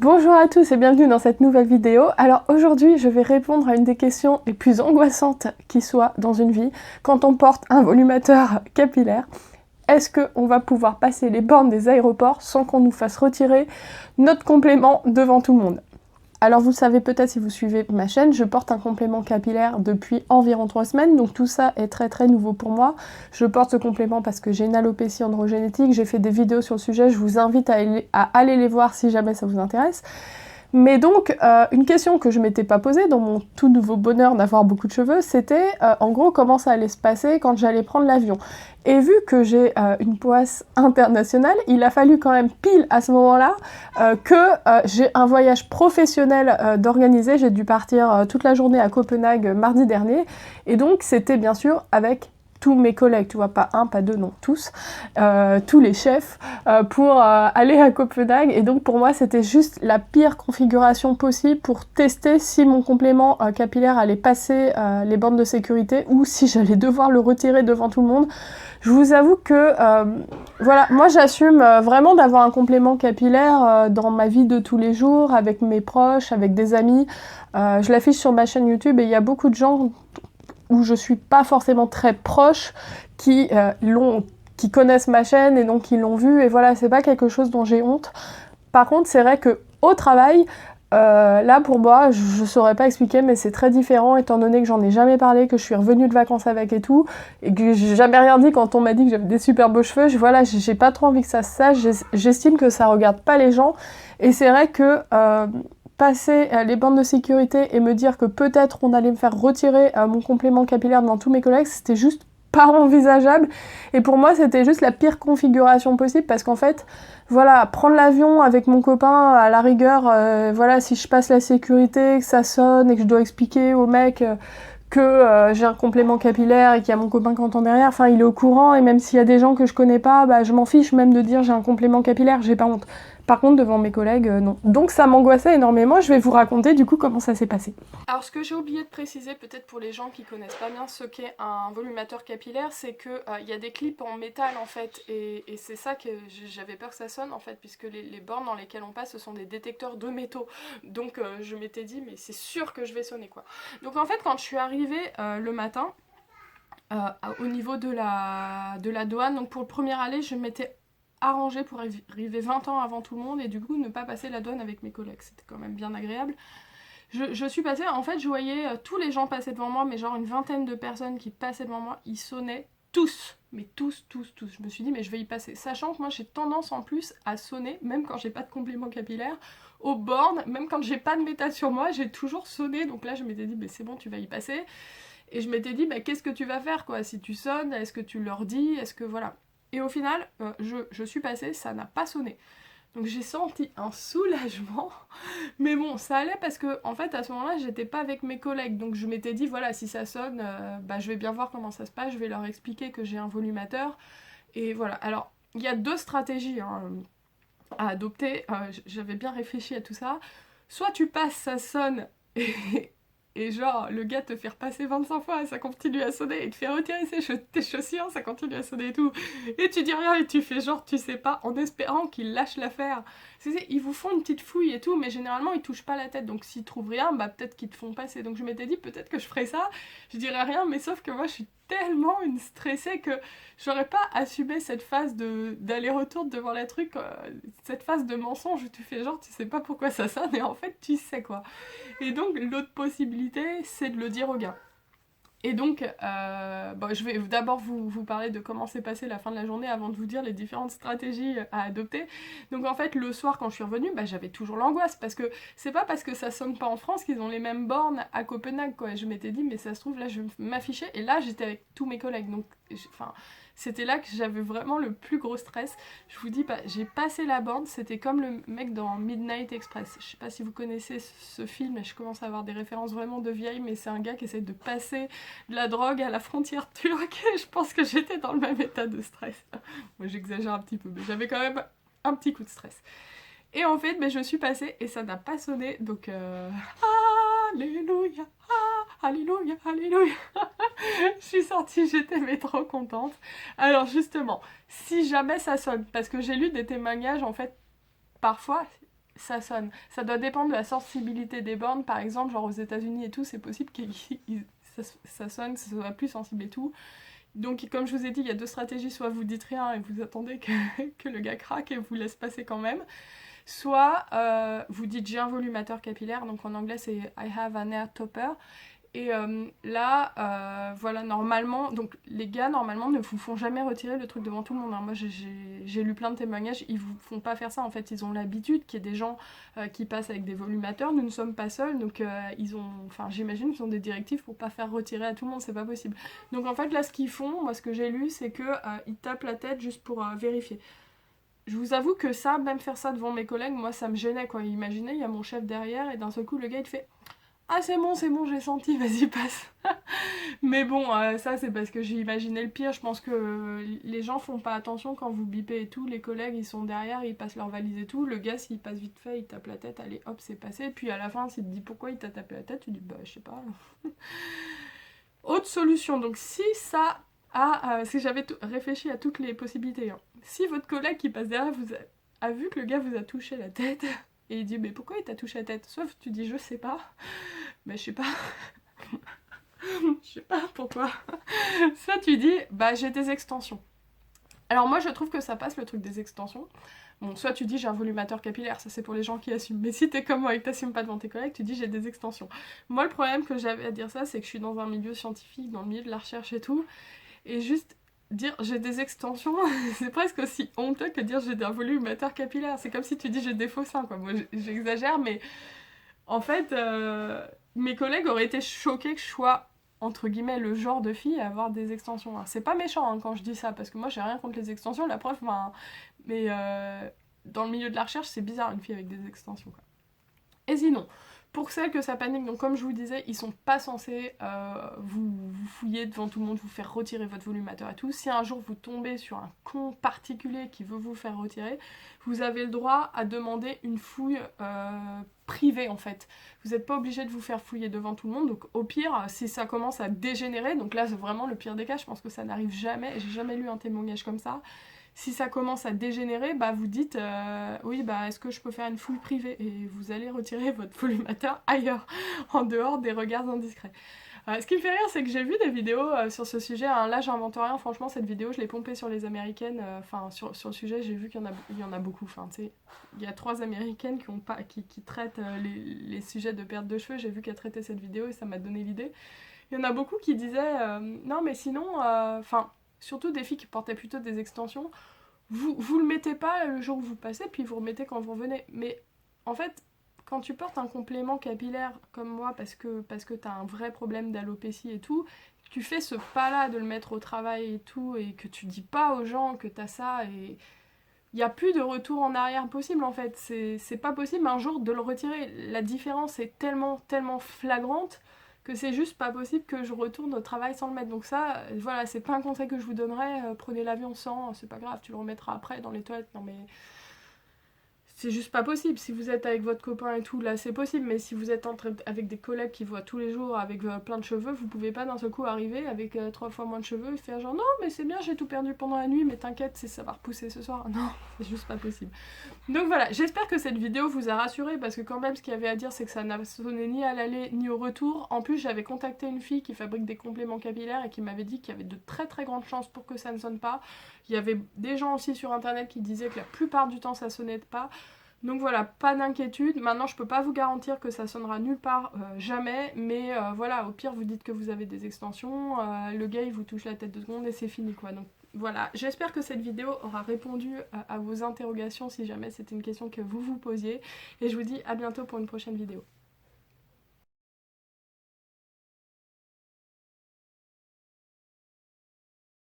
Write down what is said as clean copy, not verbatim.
Bonjour à tous et bienvenue dans cette nouvelle vidéo. Alors aujourd'hui je vais répondre à une des questions les plus angoissantes qui soit dans une vie quand on porte un volumateur capillaire. Est-ce qu'on va pouvoir passer les bornes des aéroports sans qu'on nous fasse retirer notre complément devant tout le monde? Alors vous le savez peut-être si vous suivez ma chaîne, je porte un complément capillaire depuis environ 3 semaines, donc tout ça est très nouveau pour moi. Je porte ce complément parce que j'ai une alopécie androgénétique, j'ai fait des vidéos sur le sujet, je vous invite à aller les voir si jamais ça vous intéresse. Mais donc, une question que je m'étais pas posée dans mon tout nouveau bonheur d'avoir beaucoup de cheveux, c'était en gros comment ça allait se passer quand j'allais prendre l'avion. Et vu que j'ai une poisse internationale, il a fallu quand même pile à ce moment-là que j'ai un voyage professionnel d'organiser. J'ai dû partir toute la journée à Copenhague mardi dernier. Et donc, c'était bien sûr avec tous mes collègues, tu vois, pas un, pas deux, non, tous les chefs, pour aller à Copenhague. Et donc pour moi, c'était juste la pire configuration possible pour tester si mon complément capillaire allait passer les bornes de sécurité ou si j'allais devoir le retirer devant tout le monde. Je vous avoue que, voilà, moi j'assume vraiment d'avoir un complément capillaire dans ma vie de tous les jours, avec mes proches, avec des amis. Je l'affiche sur ma chaîne YouTube et il y a beaucoup de gens où je suis pas forcément très proche, qui connaissent ma chaîne et donc qui l'ont vue, et voilà, c'est pas quelque chose dont j'ai honte. Par contre, c'est vrai que au travail, là pour moi, je saurais pas expliquer, mais c'est très différent étant donné que j'en ai jamais parlé, que je suis revenue de vacances avec et tout, et que j'ai jamais rien dit quand on m'a dit que j'avais des super beaux cheveux. Voilà, j'ai pas trop envie que ça se sache, j'estime que ça regarde pas les gens, et c'est vrai que passer les bandes de sécurité et me dire que peut-être on allait me faire retirer mon complément capillaire devant tous mes collègues, c'était juste pas envisageable. Et pour moi, c'était juste la pire configuration possible parce qu'en fait, voilà, prendre l'avion avec mon copain, à la rigueur, voilà, si je passe la sécurité, que ça sonne et que je dois expliquer au mec que j'ai un complément capillaire et qu'il y a mon copain qui entend derrière, enfin il est au courant, et même s'il y a des gens que je connais pas, bah je m'en fiche même de dire j'ai un complément capillaire, j'ai pas honte. Par contre, devant mes collègues, non. Donc ça m'angoissait énormément, je vais vous raconter du coup comment ça s'est passé. Alors ce que j'ai oublié de préciser, peut-être pour les gens qui connaissent pas bien ce qu'est un volumateur capillaire, c'est que y a des clips en métal en fait, et c'est ça que j'avais peur que ça sonne en fait, puisque les bornes dans lesquelles on passe, ce sont des détecteurs de métaux. Donc je m'étais dit, mais c'est sûr que je vais sonner quoi. Donc en fait, quand je suis arrivée le matin, au niveau de la douane, donc pour le premier aller, je m'étais arrangée pour arriver 20 ans avant tout le monde et du coup ne pas passer la douane avec mes collègues. C'était quand même bien agréable. Je suis passée, en fait je voyais tous les gens passer devant moi, mais genre une vingtaine de personnes qui passaient devant moi, ils sonnaient tous, mais tous. Je me suis dit mais je vais y passer, sachant que moi j'ai tendance en plus à sonner, même quand j'ai pas de complément capillaire, aux bornes, même quand j'ai pas de métal sur moi, j'ai toujours sonné, donc là je m'étais dit mais c'est bon, tu vas y passer. Et je m'étais dit, bah, qu'est-ce que tu vas faire quoi si tu sonnes? Est-ce que tu leur dis? Est-ce que voilà. Et au final, je suis passée, ça n'a pas sonné. Donc j'ai senti un soulagement, mais bon, ça allait parce que en fait à ce moment-là, j'étais pas avec mes collègues, donc je m'étais dit voilà, si ça sonne, bah je vais bien voir comment ça se passe, je vais leur expliquer que j'ai un volumateur, et voilà. Alors il y a deux stratégies à adopter. J'avais bien réfléchi à tout ça. Soit tu passes, ça sonne, et genre, le gars te fait repasser 25 fois, ça continue à sonner, et te fait retirer tes chaussures, ça continue à sonner et tout. Et tu dis rien, et tu fais genre, tu sais pas, en espérant qu'il lâche l'affaire. Ils vous font une petite fouille et tout, mais généralement, ils touchent pas la tête. Donc s'ils trouvent rien, bah peut-être qu'ils te font passer. Donc je m'étais dit, peut-être que je ferais ça, je dirais rien, mais sauf que moi, je suis tellement une stressée que j'aurais pas assumé cette phase d'aller-retour devant la truc, cette phase de mensonge où tu fais genre, tu sais pas pourquoi ça sonne, et en fait, tu sais quoi. Et donc l'autre possibilité, c'est de le dire au gars. Et donc, bon, je vais d'abord vous parler de comment s'est passée la fin de la journée avant de vous dire les différentes stratégies à adopter. Donc en fait, le soir quand je suis revenue, bah, j'avais toujours l'angoisse, parce que c'est pas parce que ça sonne pas en France qu'ils ont les mêmes bornes à Copenhague, quoi. Et je m'étais dit, mais ça se trouve, là je vais m'afficher, et là j'étais avec tous mes collègues, donc enfin... C'était là que j'avais vraiment le plus gros stress. Je vous dis pas, j'ai passé la borne, c'était comme le mec dans Midnight Express. Je sais pas si vous connaissez ce film, et je commence à avoir des références vraiment de vieilles, mais c'est un gars qui essaie de passer de la drogue à la frontière turque, et je pense que j'étais dans le même état de stress. Moi j'exagère un petit peu, mais j'avais quand même un petit coup de stress. Et en fait, je suis passée et ça n'a pas sonné, donc Alléluia, Alléluia, Alléluia. Je suis sortie, j'étais mais trop contente. Alors justement, si jamais ça sonne, parce que j'ai lu des témoignages en fait, parfois, ça sonne. Ça doit dépendre de la sensibilité des bornes, par exemple, genre aux États-Unis et tout, c'est possible que ça sonne, ça soit plus sensible et tout. Donc, comme je vous ai dit, il y a deux stratégies, soit vous dites rien et vous attendez que le gars craque et vous laisse passer quand même, soit vous dites j'ai un volumateur capillaire, donc en anglais c'est I have an air topper. Et là, voilà, normalement, donc les gars, normalement, ne vous font jamais retirer le truc devant tout le monde. Hein. Moi, j'ai lu plein de témoignages, ils vous font pas faire ça. En fait, ils ont l'habitude qu'il y ait des gens qui passent avec des volumateurs. Nous ne sommes pas seuls, donc j'imagine qu'ils ont des directives pour pas faire retirer à tout le monde, c'est pas possible. Donc en fait, là, ce qu'ils font, moi, ce que j'ai lu, c'est que ils tapent la tête juste pour vérifier. Je vous avoue que ça, même faire ça devant mes collègues, moi, ça me gênait, quoi. Imaginez, il y a mon chef derrière, et d'un seul coup, le gars, il fait... Ah c'est bon, j'ai senti, vas-y passe. Mais bon, ça c'est parce que j'ai imaginé le pire, je pense que les gens font pas attention quand vous bipez et tout, les collègues ils sont derrière, ils passent leur valise et tout, le gars s'il passe vite fait, il tape la tête, allez hop c'est passé, puis à la fin s'il te dit pourquoi il t'a tapé la tête, tu dis bah je sais pas. Autre solution, donc si ça si j'avais réfléchi à toutes les possibilités, hein. Si votre collègue qui passe derrière a vu que le gars vous a touché la tête, et il dit mais pourquoi il t'a touché la tête, soit tu dis je sais pas, mais je sais pas. Je sais pas pourquoi. Soit tu dis, bah j'ai des extensions. Alors moi je trouve que ça passe le truc des extensions. Bon, soit tu dis j'ai un volumateur capillaire, ça c'est pour les gens qui assument. Mais si t'es comme moi et que t'assumes pas devant tes collègues, tu dis j'ai des extensions. Moi le problème que j'avais à dire ça, c'est que je suis dans un milieu scientifique, dans le milieu de la recherche et tout. Et juste dire j'ai des extensions, c'est presque aussi honteux que dire j'ai un volumateur capillaire. C'est comme si tu dis j'ai des faux seins, quoi. Moi j'exagère, mais en fait, mes collègues auraient été choqués que je sois, entre guillemets, le genre de fille à avoir des extensions. C'est pas méchant hein, quand je dis ça, parce que moi j'ai rien contre les extensions, la preuve, mais dans le milieu de la recherche, c'est bizarre une fille avec des extensions, quoi. Et sinon, pour celles que ça panique, donc comme je vous disais, ils sont pas censés vous fouiller devant tout le monde, vous faire retirer votre volumateur et tout. Si un jour vous tombez sur un con particulier qui veut vous faire retirer, vous avez le droit à demander une fouille privée en fait. Vous n'êtes pas obligé de vous faire fouiller devant tout le monde, donc au pire, si ça commence à dégénérer, donc là c'est vraiment le pire des cas, je pense que ça n'arrive jamais, j'ai jamais lu un témoignage comme ça. Si ça commence à dégénérer, bah vous dites oui bah est-ce que je peux faire une fouille privée, et vous allez retirer votre volumateur ailleurs, en dehors des regards indiscrets. Ce qui me fait rire, c'est que j'ai vu des vidéos sur ce sujet, hein. Là j'invente rien, franchement cette vidéo je l'ai pompée sur les américaines, sur le sujet j'ai vu qu'il y en a beaucoup, il y a 3 américaines qui traitent les sujets de perte de cheveux, j'ai vu qu'elles traitaient cette vidéo et ça m'a donné l'idée. Il y en a beaucoup qui disaient non mais sinon, surtout des filles qui portaient plutôt des extensions, vous le mettez pas le jour où vous passez, puis vous remettez quand vous revenez. Mais en fait, quand tu portes un complément capillaire comme moi, parce que t'as un vrai problème d'alopécie et tout, tu fais ce pas-là de le mettre au travail et tout, et que tu dis pas aux gens que t'as ça, et il n'y a plus de retour en arrière possible en fait. C'est pas possible un jour de le retirer. La différence est tellement, tellement flagrante que c'est juste pas possible que je retourne au travail sans le mettre. Donc ça, voilà, c'est pas un conseil que je vous donnerais. Prenez l'avion sans, c'est pas grave, tu le remettras après dans les toilettes. Non mais c'est juste pas possible. Si vous êtes avec votre copain et tout, là c'est possible, mais si vous êtes avec des collègues qui voient tous les jours avec plein de cheveux, vous pouvez pas d'un seul coup arriver avec 3 fois moins de cheveux et faire genre non mais c'est bien, j'ai tout perdu pendant la nuit, mais t'inquiète, ça va repousser ce soir. Non, c'est juste pas possible. Donc voilà, j'espère que cette vidéo vous a rassuré, parce que quand même ce qu'il y avait à dire c'est que ça n'a sonné ni à l'aller ni au retour. En plus j'avais contacté une fille qui fabrique des compléments capillaires et qui m'avait dit qu'il y avait de très très grandes chances pour que ça ne sonne pas. Il y avait des gens aussi sur internet qui disaient que la plupart du temps ça sonnait pas. Donc voilà, pas d'inquiétude. Maintenant, je peux pas vous garantir que ça sonnera nulle part, jamais, mais voilà, au pire, vous dites que vous avez des extensions, le gars, il vous touche la tête 2 secondes et c'est fini, quoi. Donc voilà, j'espère que cette vidéo aura répondu à vos interrogations si jamais c'était une question que vous vous posiez, et je vous dis à bientôt pour une prochaine vidéo.